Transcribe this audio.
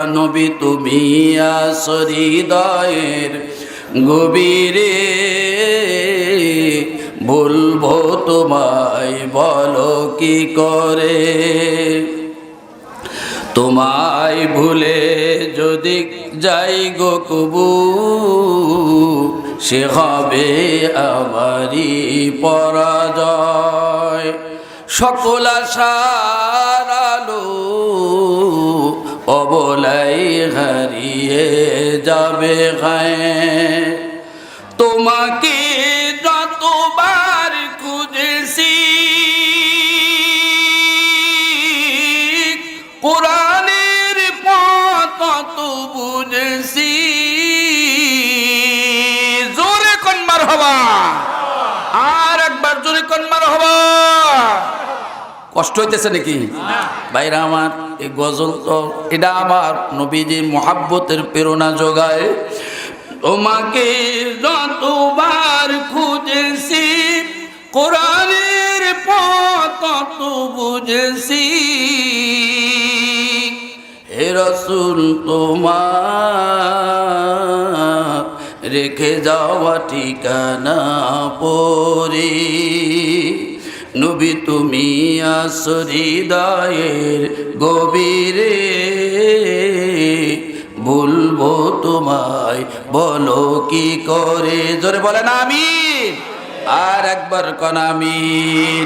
নবী তুমি আছো হৃদয়ের গভীরে, ভুলবো তোমায় বলো কি করে। তোমায় ভুলে যদি যাই গো কবু, সে হবে আমারই পরাজয়। সকল আশার আলো অবলাই হারিয়ে যাবে গায়ে। তোমাকে যতবার খুঁজেছি, কোরআনের পথ তত বুঝেছি। জোরে কোন মারহাবা, আর একবার জোরে কোন মারহাবা। কষ্ট হইতেছে নাকি ভাইরা আমার? এই গজল তো এটা আমার নবীজির মোহাব্বতের প্রেরণা যোগায়। তোমাকে যতবার খুঁজেছি, কোরআনের পথ তত বুঝেছি। হে রাসূল তোমার রেখে যাওয়া ঠিকানা পড়ি, নবী তুমি আছো হৃদয়ের গভীরে, ভুলবো তোমায় বলো কি করে। জোরে বলেন আমিন, আর একবার কোন আমিন।